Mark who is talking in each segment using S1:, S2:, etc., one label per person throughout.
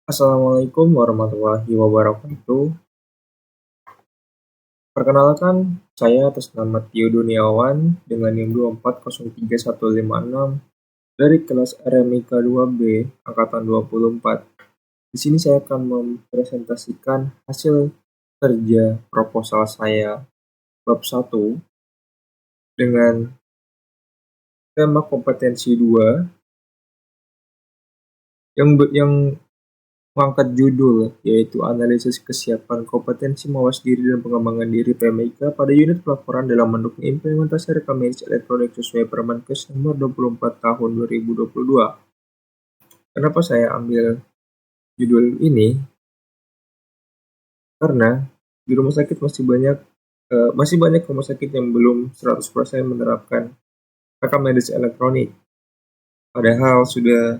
S1: Assalamualaikum warahmatullahi wabarakatuh. Perkenalkan, saya atas nama Tio Duniawan dengan NIM 2403156 dari kelas RMIK 2B angkatan 24. Di sini saya akan mempresentasikan hasil kerja proposal saya bab 1 dengan tema kompetensi 2 yang mengangkat judul yaitu analisis kesiapan kompetensi mawas diri dan pengembangan diri PMIK pada unit pelaporan dalam mendukung implementasi rekam medis elektronik sesuai Permenkes nomor 24 tahun 2022. Kenapa saya ambil judul ini? Karena di rumah sakit masih banyak rumah sakit yang belum 100% menerapkan rekam medis elektronik. Padahal sudah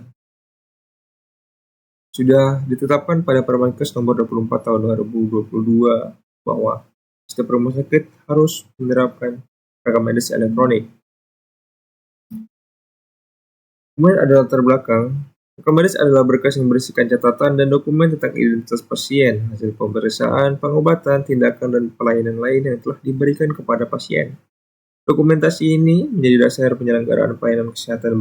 S1: ditetapkan pada Permenkes nomor 24 tahun 2022 bahwa setiap rumah sakit harus menerapkan rekam medis elektronik. Kemudian ada latar belakang. Rekam medis adalah berkas yang berisikan catatan dan dokumen tentang identitas pasien, hasil pemeriksaan, pengobatan, tindakan, dan pelayanan lain yang telah diberikan kepada pasien. Dokumentasi ini menjadi dasar penyelenggaraan pelayanan kesehatan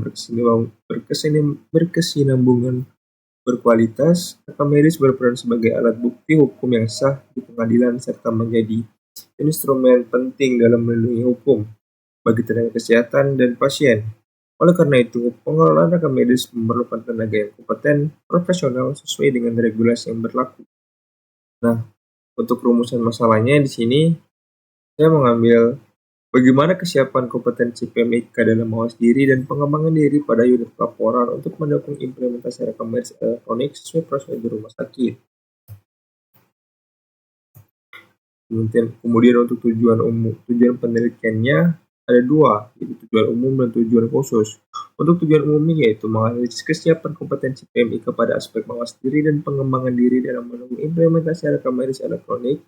S1: berkesinambungan berkualitas. Rekam medis berperan sebagai alat bukti hukum yang sah di pengadilan serta menjadi instrumen penting dalam melindungi hukum bagi tenaga kesehatan dan pasien. Oleh karena itu, pengelolaan rekam medis memerlukan tenaga yang kompeten, profesional, sesuai dengan regulasi yang berlaku. Nah, untuk rumusan masalahnya di sini, saya mengambil bagaimana kesiapan kompetensi PMIK dalam mawas diri dan pengembangan diri pada unit pelaporan untuk mendukung implementasi rekam medis elektronik sesuai prosedur rumah sakit. Kemudian untuk tujuan penelitiannya ada dua, yaitu tujuan umum dan tujuan khusus. Untuk tujuan umumnya yaitu menganalisis kesiapan kompetensi PMIK pada aspek mawas diri dan pengembangan diri dalam mendukung implementasi rekam medis elektronik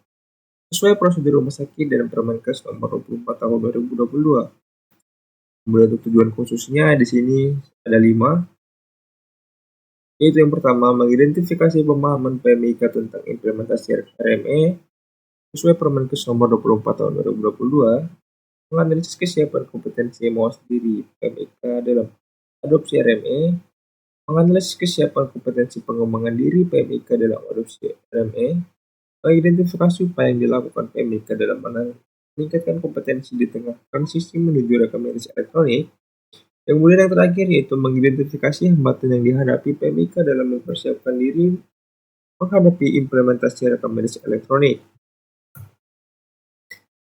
S1: sesuai prosedur rumah sakit dan Permenkes nomor 24 tahun 2022. Kemudian untuk tujuan khususnya di sini ada 5, yaitu yang pertama mengidentifikasi pemahaman PMIK tentang implementasi RME sesuai Permenkes nomor 24 tahun 2022, menganalisis kesiapan kompetensi mawas diri PMIK dalam adopsi RME, menganalisis kesiapan kompetensi pengembangan diri PMIK dalam adopsi RME, mengidentifikasi upaya yang dilakukan PMIK dalam meningkatkan kompetensi di tengah transisi menuju rekam medis elektronik. Kemudian yang terakhir yaitu mengidentifikasi hambatan yang dihadapi PMIK dalam mempersiapkan diri menghadapi implementasi rekam medis elektronik.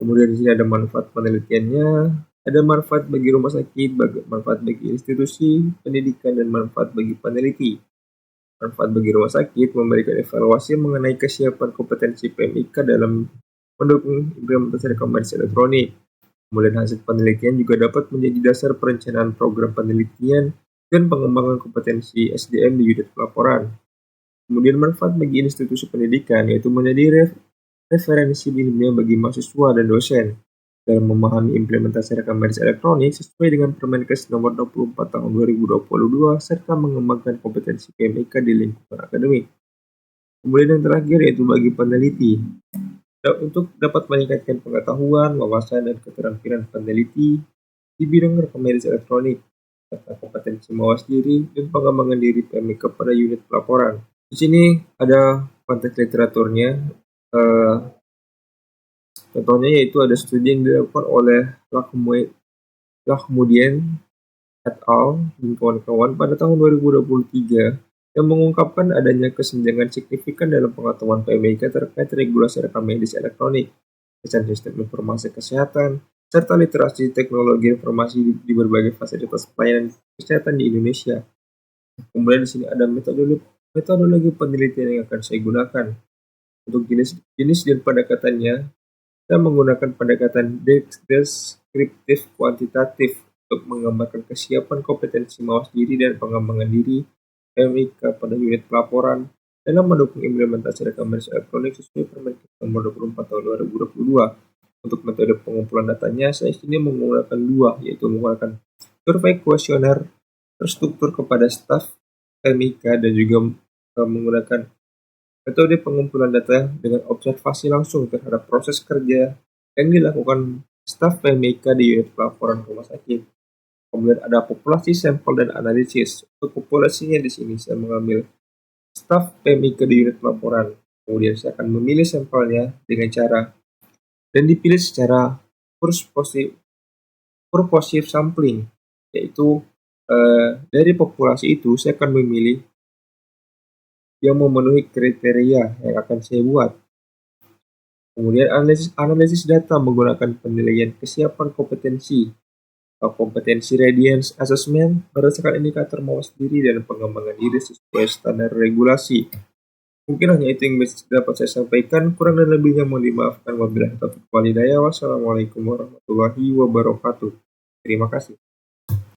S1: Kemudian di sini ada manfaat penelitiannya, ada manfaat bagi rumah sakit, manfaat bagi institusi pendidikan, dan manfaat bagi peneliti. Manfaat bagi rumah sakit memberikan evaluasi mengenai kesiapan kompetensi PMIK dalam mendukung implementasi rekam medis elektronik. Kemudian hasil penelitian juga dapat menjadi dasar perencanaan program penelitian dan pengembangan kompetensi SDM di unit pelaporan. Kemudian manfaat bagi institusi pendidikan yaitu menjadi referensi ilmiah bagi mahasiswa dan dosen dalam memahami implementasi rekam medis elektronik sesuai dengan Permenkes nomor 24 tahun 2022 serta mengembangkan kompetensi PMIK di lingkungan akademik. Kemudian yang terakhir yaitu bagi peneliti untuk dapat meningkatkan pengetahuan, wawasan, dan keterampilan peneliti di bidang rekam medis elektronik serta kompetensi mawas diri dan pengembangan diri PMIK pada unit pelaporan. Di sini ada konteks literaturnya. Contohnya yaitu ada studi yang dilakukan oleh Lahmudien et al. Dan kawan-kawan pada tahun 2023 yang mengungkapkan adanya kesenjangan signifikan dalam pengetahuan PMIK terkait regulasi rekam medis elektronik, desain sistem informasi kesehatan, serta literasi teknologi informasi di berbagai fasilitas pelayanan kesehatan di Indonesia. Kemudian di sini ada metodologi penelitian yang akan saya gunakan. Untuk jenis dan pendekatannya, kita menggunakan pendekatan deskriptif kuantitatif untuk menggambarkan kesiapan kompetensi mawas diri dan pengembangan diri PMIK pada unit pelaporan dalam mendukung implementasi rekam medis elektronik sesuai Permenkes nomor 24 tahun 2022. Untuk metode pengumpulan datanya, saya sini menggunakan dua, yaitu menggunakan survei kuesioner terstruktur kepada staf PMIK dan juga menggunakan metode pengumpulan data dengan observasi langsung terhadap proses kerja yang dilakukan staf PMIK di unit pelaporan rumah sakit. Kemudian ada populasi sampel dan analisis. Untuk populasinya di sini saya mengambil staf PMIK di unit pelaporan. Kemudian saya akan memilih sampelnya dengan cara dan dipilih secara purposive sampling, yaitu dari populasi itu saya akan memilih yang memenuhi kriteria yang akan saya buat. Kemudian analisis data menggunakan penilaian kesiapan kompetensi atau kompetensi readiness assessment berdasarkan indikator mawas diri dan pengembangan diri sesuai standar regulasi. Mungkin hanya itu yang dapat saya sampaikan, kurang dan lebihnya mohon dimaafkan. Wabillahi taufiq wal hidayah. Wassalamualaikum warahmatullahi wabarakatuh. Terima kasih.